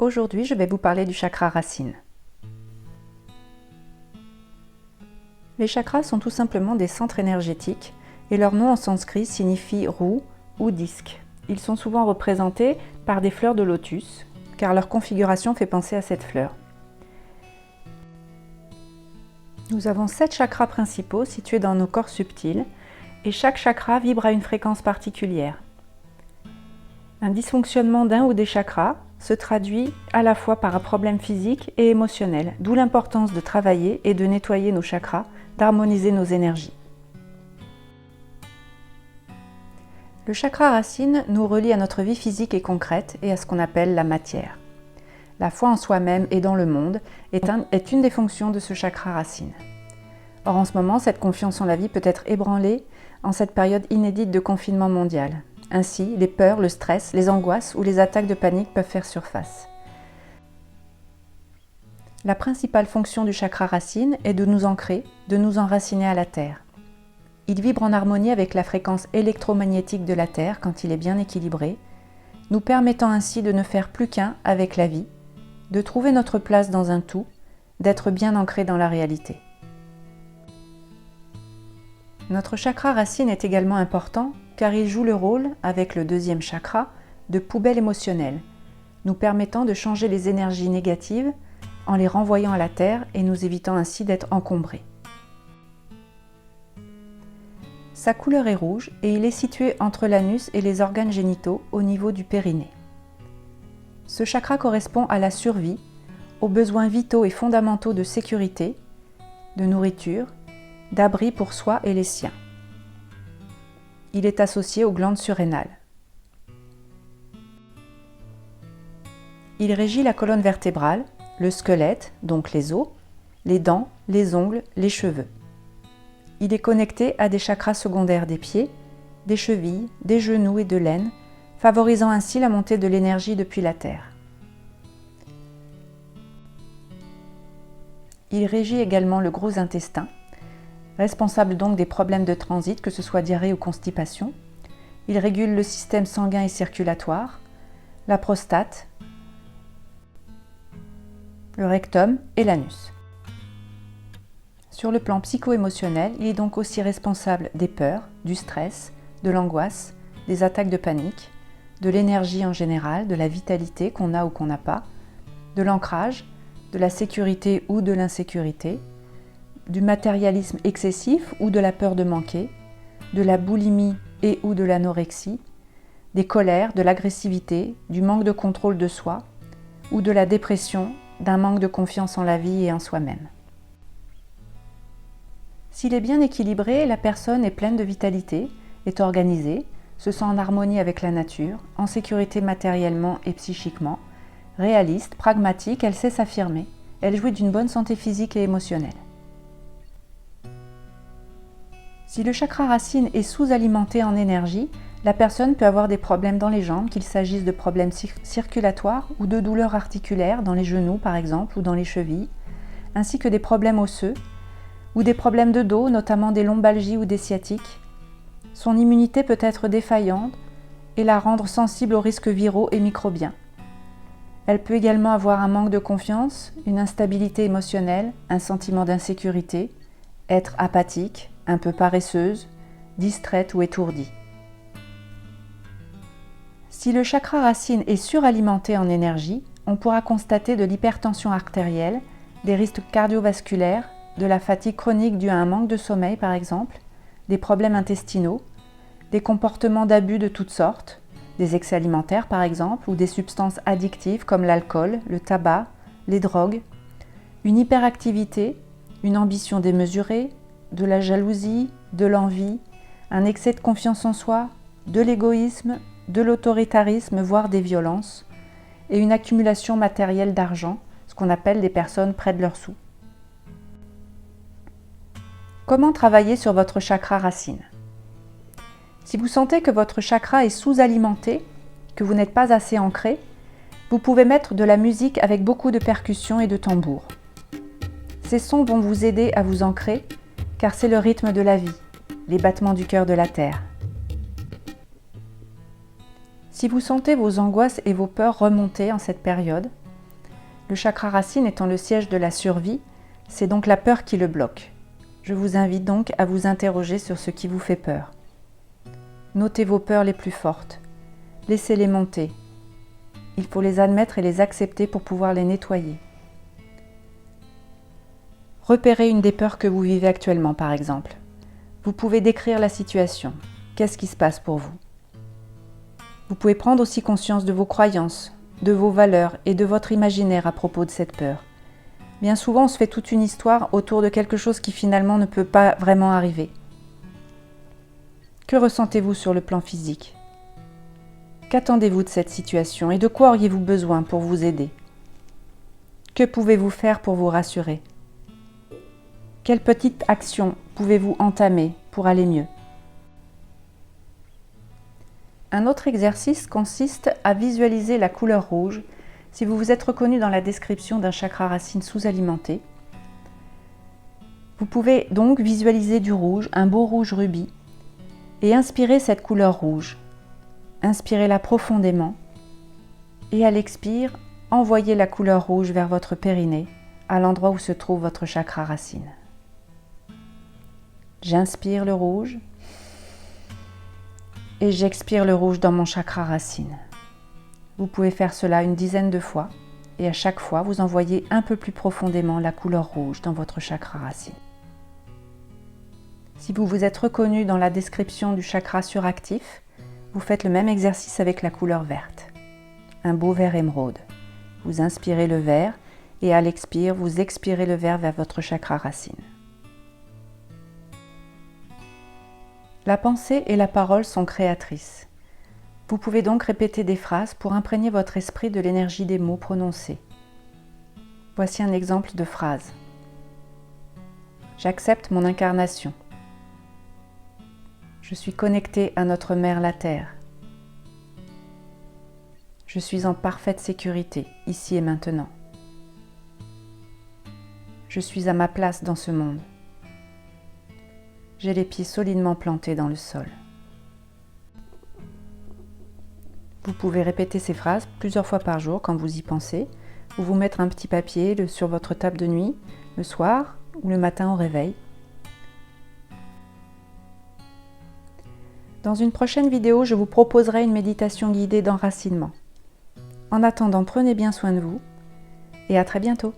Aujourd'hui, je vais vous parler du chakra racine. Les chakras sont tout simplement des centres énergétiques et leur nom en sanskrit signifie roue ou disque. Ils sont souvent représentés par des fleurs de lotus, car leur configuration fait penser à cette fleur. Nous avons 7 chakras principaux situés dans nos corps subtils et chaque chakra vibre à une fréquence particulière. Un dysfonctionnement d'un ou des chakras se traduit à la fois par un problème physique et émotionnel, d'où l'importance de travailler et de nettoyer nos chakras, d'harmoniser nos énergies. Le chakra racine nous relie à notre vie physique et concrète et à ce qu'on appelle la matière. La foi en soi-même et dans le monde est une des fonctions de ce chakra racine. Or en ce moment, cette confiance en la vie peut être ébranlée en cette période inédite de confinement mondial. Ainsi, les peurs, le stress, les angoisses ou les attaques de panique peuvent faire surface. La principale fonction du chakra racine est de nous ancrer, de nous enraciner à la Terre. Il vibre en harmonie avec la fréquence électromagnétique de la Terre quand il est bien équilibré, nous permettant ainsi de ne faire plus qu'un avec la vie, de trouver notre place dans un tout, d'être bien ancré dans la réalité. Notre chakra racine est également important car il joue le rôle, avec le deuxième chakra, de poubelle émotionnelle, nous permettant de changer les énergies négatives en les renvoyant à la Terre et nous évitant ainsi d'être encombrés. Sa couleur est rouge et il est situé entre l'anus et les organes génitaux au niveau du périnée. Ce chakra correspond à la survie, aux besoins vitaux et fondamentaux de sécurité, de nourriture, d'abri pour soi et les siens. Il est associé aux glandes surrénales. Il régit la colonne vertébrale, le squelette, donc les os, les dents, les ongles, les cheveux. Il est connecté à des chakras secondaires des pieds, des chevilles, des genoux et de l'aine, favorisant ainsi la montée de l'énergie depuis la terre. Il régit également le gros intestin, responsable donc des problèmes de transit, que ce soit diarrhée ou constipation. Il régule le système sanguin et circulatoire, la prostate, le rectum et l'anus. Sur le plan psycho-émotionnel, il est donc aussi responsable des peurs, du stress, de l'angoisse, des attaques de panique, de l'énergie en général, de la vitalité qu'on a ou qu'on n'a pas, de l'ancrage, de la sécurité ou de l'insécurité, du matérialisme excessif ou de la peur de manquer, de la boulimie et ou de l'anorexie, des colères, de l'agressivité, du manque de contrôle de soi ou de la dépression, d'un manque de confiance en la vie et en soi-même. S'il est bien équilibré, la personne est pleine de vitalité, est organisée, se sent en harmonie avec la nature, en sécurité matériellement et psychiquement, réaliste, pragmatique, elle sait s'affirmer, elle jouit d'une bonne santé physique et émotionnelle. Si le chakra racine est sous-alimenté en énergie, la personne peut avoir des problèmes dans les jambes, qu'il s'agisse de problèmes circulatoires ou de douleurs articulaires dans les genoux par exemple ou dans les chevilles, ainsi que des problèmes osseux ou des problèmes de dos, notamment des lombalgies ou des sciatiques. Son immunité peut être défaillante et la rendre sensible aux risques viraux et microbiens. Elle peut également avoir un manque de confiance, une instabilité émotionnelle, un sentiment d'insécurité, être apathique, un peu paresseuse, distraite ou étourdie. Si le chakra racine est suralimenté en énergie, on pourra constater de l'hypertension artérielle, des risques cardiovasculaires, de la fatigue chronique due à un manque de sommeil par exemple, des problèmes intestinaux, des comportements d'abus de toutes sortes, des excès alimentaires par exemple, ou des substances addictives comme l'alcool, le tabac, les drogues, une hyperactivité, une ambition démesurée, de la jalousie, de l'envie, un excès de confiance en soi, de l'égoïsme, de l'autoritarisme, voire des violences, et une accumulation matérielle d'argent, ce qu'on appelle des personnes près de leurs sous. Comment travailler sur votre chakra racine? Si vous sentez que votre chakra est sous-alimenté, que vous n'êtes pas assez ancré, vous pouvez mettre de la musique avec beaucoup de percussions et de tambours. Ces sons vont vous aider à vous ancrer, car c'est le rythme de la vie, les battements du cœur de la terre. Si vous sentez vos angoisses et vos peurs remonter en cette période, Le chakra racine étant le siège de la survie, c'est donc la peur qui le bloque. Je vous invite donc à vous interroger sur ce qui vous fait peur. Notez vos peurs les plus fortes. Laissez-les monter. Il faut les admettre et les accepter pour pouvoir les nettoyer. Repérez une des peurs que vous vivez actuellement, par exemple. Vous pouvez décrire la situation. Qu'est-ce qui se passe pour vous? Vous pouvez prendre aussi conscience de vos croyances, de vos valeurs et de votre imaginaire à propos de cette peur. Bien souvent, on se fait toute une histoire autour de quelque chose qui finalement ne peut pas vraiment arriver. Que ressentez-vous sur le plan physique? Qu'attendez-vous de cette situation et de quoi auriez-vous besoin pour vous aider? Que pouvez-vous faire pour vous rassurer? Quelle petite action pouvez-vous entamer pour aller mieux? Un autre exercice consiste à visualiser la couleur rouge si vous vous êtes reconnu dans la description d'un chakra racine sous-alimenté. Vous pouvez donc visualiser du rouge, un beau rouge rubis, et inspirer cette couleur rouge. Inspirez-la profondément et à l'expire, envoyez la couleur rouge vers votre périnée, à l'endroit où se trouve votre chakra racine. J'inspire le rouge et j'expire le rouge dans mon chakra racine. Vous pouvez faire cela une dizaine de fois et à chaque fois, vous envoyez un peu plus profondément la couleur rouge dans votre chakra racine. Si vous vous êtes reconnu dans la description du chakra suractif, vous faites le même exercice avec la couleur verte. Un beau vert émeraude. Vous inspirez le vert et à l'expire, vous expirez le vert vers votre chakra racine. La pensée et la parole sont créatrices. Vous pouvez donc répéter des phrases pour imprégner votre esprit de l'énergie des mots prononcés. Voici un exemple de phrase. J'accepte mon incarnation. Je suis connecté à notre mère la Terre. Je suis en parfaite sécurité, ici et maintenant. Je suis à ma place dans ce monde. J'ai les pieds solidement plantés dans le sol. Vous pouvez répéter ces phrases plusieurs fois par jour quand vous y pensez, ou vous mettre un petit papier sur votre table de nuit, le soir ou le matin au réveil. Dans une prochaine vidéo, je vous proposerai une méditation guidée d'enracinement. En attendant, prenez bien soin de vous et à très bientôt.